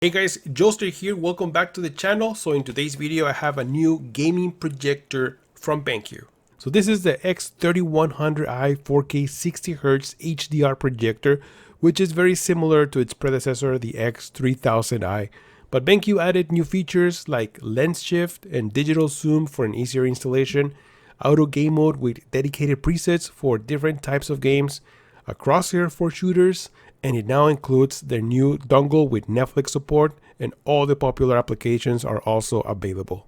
Hey guys, Joester here, welcome back to the channel. So in today's video I have a new gaming projector from BenQ. So this is the X3100i 4K 60Hz HDR projector, which is very similar to its predecessor, the X3000i. But BenQ added new features like lens shift and digital zoom for an easier installation, auto game mode with dedicated presets for different types of games, a crosshair for shooters, and it now includes their new dongle with Netflix support, and all the popular applications are also available.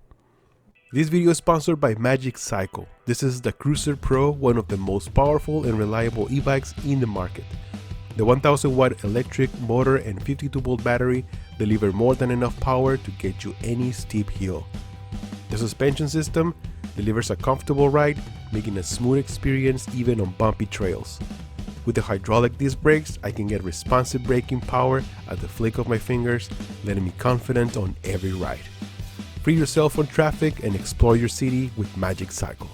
This video is sponsored by Magic Cycle. This is the Cruiser Pro, one of the most powerful and reliable e-bikes in the market. The 1000 watt electric motor and 52 volt battery deliver more than enough power to get you any steep hill. The suspension system delivers a comfortable ride, making a smooth experience even on bumpy trails. With the hydraulic disc brakes, I can get responsive braking power at the flick of my fingers, letting me confident on every ride. Free yourself from traffic and explore your city with Magic Cycle.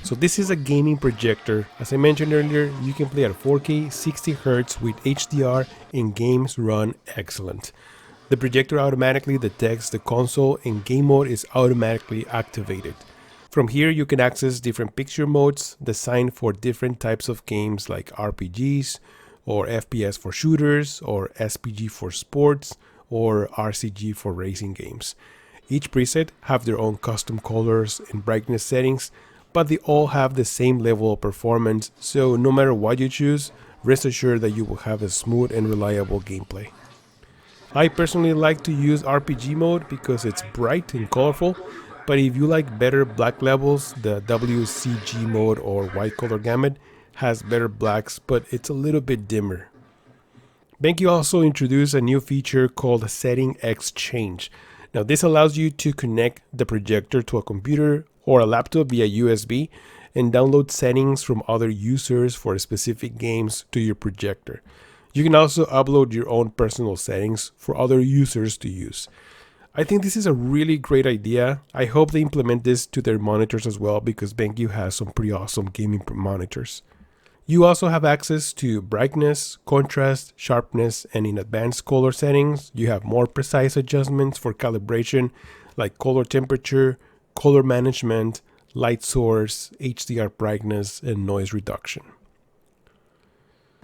So this is a gaming projector. As I mentioned earlier, you can play at 4K 60Hz with HDR and games run excellent. The projector automatically detects the console and game mode is automatically activated. From here you can access different picture modes designed for different types of games like RPGs or FPS for shooters or SPG for sports or RCG for racing games. Each preset have their own custom colors and brightness settings, but they all have the same level of performance, so no matter what you choose, rest assured that you will have a smooth and reliable gameplay. I personally like to use RPG mode because it's bright and colorful. But if you like better black levels, the WCG mode or white color gamut has better blacks, but it's a little bit dimmer. BenQ also introduced a new feature called Setting Exchange. Now this allows you to connect the projector to a computer or a laptop via USB and download settings from other users for specific games to your projector. You can also upload your own personal settings for other users to use. I think this is a really great idea. I hope they implement this to their monitors as well because BenQ has some pretty awesome gaming monitors. You also have access to brightness, contrast, sharpness, and in advanced color settings, you have more precise adjustments for calibration like color temperature, color management, light source, HDR brightness, and noise reduction.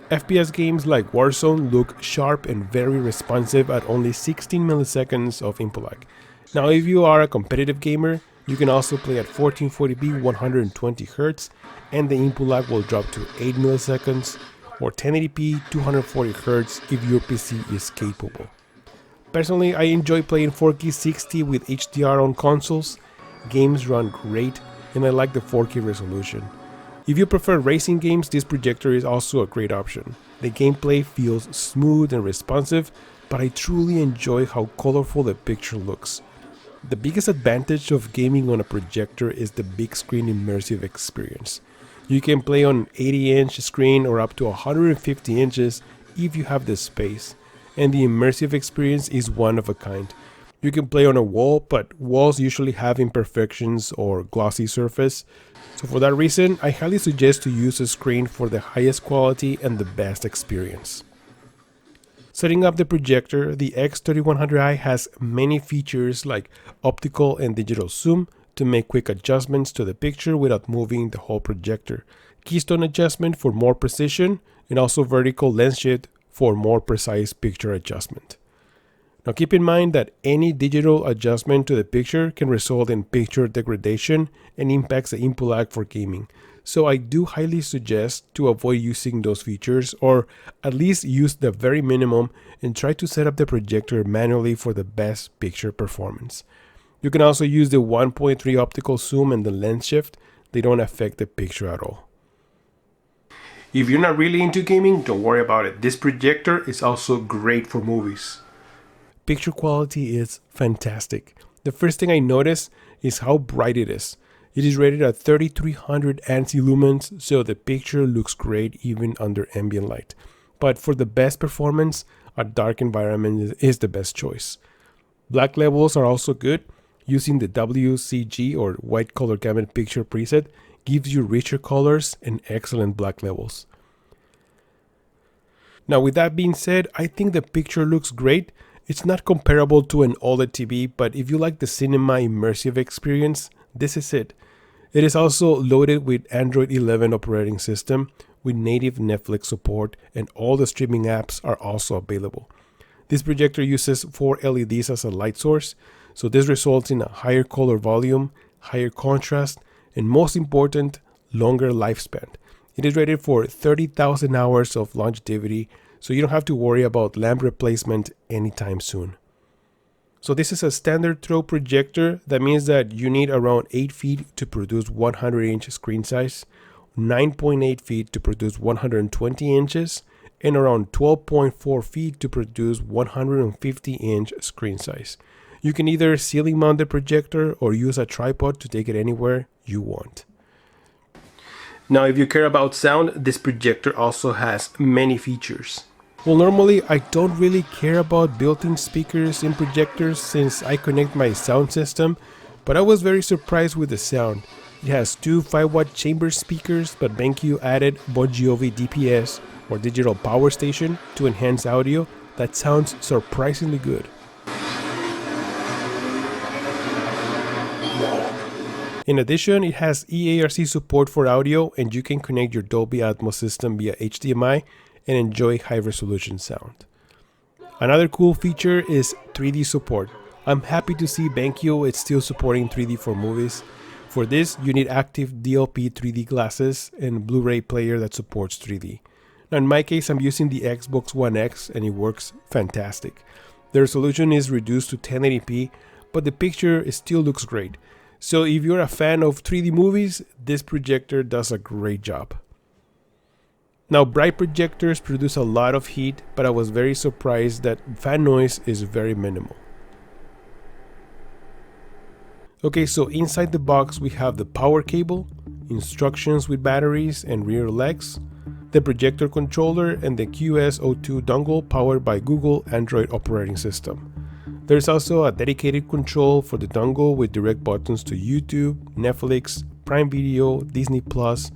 FPS games like Warzone look sharp and very responsive at only 16 milliseconds of input lag. Now if you are a competitive gamer, you can also play at 1440p 120Hz and the input lag will drop to 8 milliseconds or 1080p 240Hz if your PC is capable. Personally, I enjoy playing 4K 60 with HDR on consoles. Games run great and I like the 4K resolution. If you prefer racing games, this projector is also a great option. The gameplay feels smooth and responsive, but I truly enjoy how colorful the picture looks. The biggest advantage of gaming on a projector is the big screen immersive experience. You can play on an 80-inch screen or up to 150 inches if you have the space, and the immersive experience is one of a kind. You can play on a wall, but walls usually have imperfections or glossy surface. So for that reason, I highly suggest to use a screen for the highest quality and the best experience. Setting up the projector, the X3100i has many features like optical and digital zoom to make quick adjustments to the picture without moving the whole projector, keystone adjustment for more precision, and also vertical lens shift for more precise picture adjustment. Now keep in mind that any digital adjustment to the picture can result in picture degradation and impacts the input lag for gaming. So I do highly suggest to avoid using those features or at least use the very minimum and try to set up the projector manually for the best picture performance. You can also use the 1.3 optical zoom and the lens shift. They don't affect the picture at all. If you're not really into gaming, don't worry about it. This projector is also great for movies. Picture quality is fantastic. The first thing I notice is how bright it is. It is rated at 3300 ANSI lumens, so the picture looks great even under ambient light. But for the best performance, a dark environment is the best choice. Black levels are also good. Using the WCG or white color gamut picture preset gives you richer colors and excellent black levels. Now with that being said, I think the picture looks great. It's not comparable to an OLED TV, but if you like the cinema immersive experience, this is it. It is also loaded with Android 11 operating system with native Netflix support, and all the streaming apps are also available. This projector uses 4 LEDs as a light source, so this results in a higher color volume, higher contrast, and most important, longer lifespan. It is rated for 30,000 hours of longevity, so you don't have to worry about lamp replacement anytime soon. So this is a standard throw projector. That means that you need around 8 feet to produce 100-inch screen size, 9.8 feet to produce 120 inches, and around 12.4 feet to produce 150-inch screen size. You can either ceiling mount the projector or use a tripod to take it anywhere you want. Now, if you care about sound, this projector also has many features. Well, normally I don't really care about built-in speakers in projectors since I connect my sound system, but I was very surprised with the sound. It has 2 5-watt chamber speakers, but BenQ added Bon Jovi DPS or digital power station to enhance audio that sounds surprisingly good. In addition, it has EARC support for audio, and you can connect your Dolby Atmos system via HDMI and enjoy high-resolution sound. Another cool feature is 3D support. I'm happy to see BenQ is still supporting 3D for movies. For this, you need active DLP 3D glasses and Blu-ray player that supports 3D. Now in my case, I'm using the Xbox One X and it works fantastic. The resolution is reduced to 1080p, but the picture still looks great. So if you're a fan of 3D movies, this projector does a great job. Now, bright projectors produce a lot of heat, but I was very surprised that fan noise is very minimal. Okay, so inside the box we have the power cable, instructions with batteries and rear legs, the projector controller, and the QS02 dongle powered by Google Android operating system. There's also a dedicated control for the dongle with direct buttons to YouTube, Netflix, Prime Video, Disney Plus.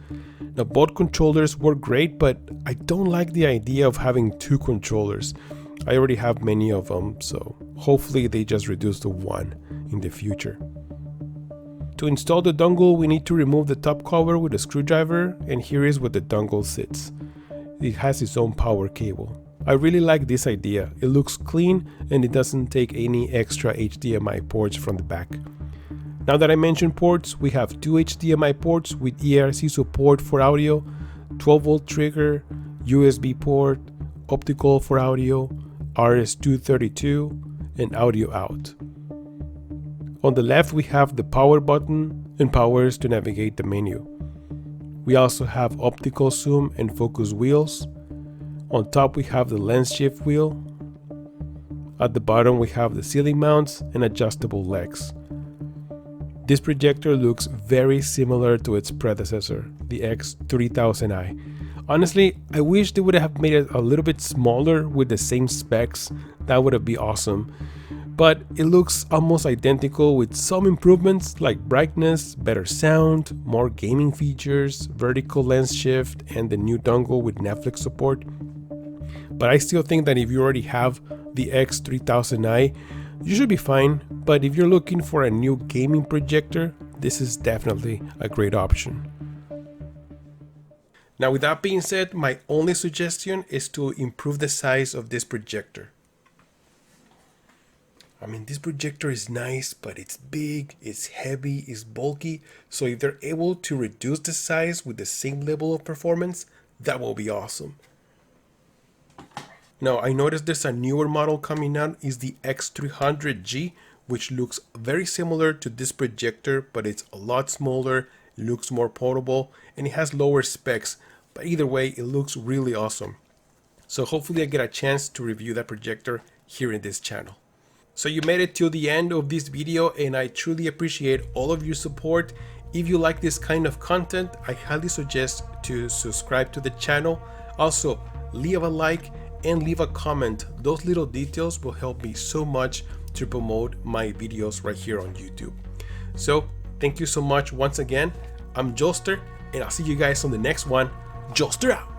Now both controllers work great, but I don't like the idea of having 2 controllers. I already have many of them, so hopefully they just reduce to 1 in the future. To install the dongle, we need to remove the top cover with a screwdriver, and here is where the dongle sits. It has its own power cable. I really like this idea. It looks clean and it doesn't take any extra HDMI ports from the back. Now that I mentioned ports, we have 2 HDMI ports with EARC support for audio, 12-volt trigger, USB port, optical for audio, RS-232, and audio out. On the left we have the power button and powers to navigate the menu. We also have optical zoom and focus wheels. On top we have the lens shift wheel. At the bottom we have the ceiling mounts and adjustable legs. This projector looks very similar to its predecessor, the X3000i. Honestly, I wish they would have made it a little bit smaller with the same specs. That would have been awesome. But it looks almost identical with some improvements like brightness, better sound, more gaming features, vertical lens shift, and the new dongle with Netflix support. But I still think that if you already have the X3000i, you should be fine. But if you're looking for a new gaming projector, this is definitely a great option. Now with that being said, my only suggestion is to improve the size of this projector. I mean, this projector is nice, but it's big, it's heavy, it's bulky. So if they're able to reduce the size with the same level of performance, that will be awesome. Now, I noticed there's a newer model coming out, is the X300G, which looks very similar to this projector, but it's a lot smaller, looks more portable, and it has lower specs. But either way, it looks really awesome. So hopefully I get a chance to review that projector here in this channel. So you made it till the end of this video, and I truly appreciate all of your support. If you like this kind of content, I highly suggest to subscribe to the channel. Also, leave a like and leave a comment. Those little details will help me so much to promote my videos right here on YouTube. So thank you so much once again. I'm Joester, and I'll see you guys on the next one. Joester out!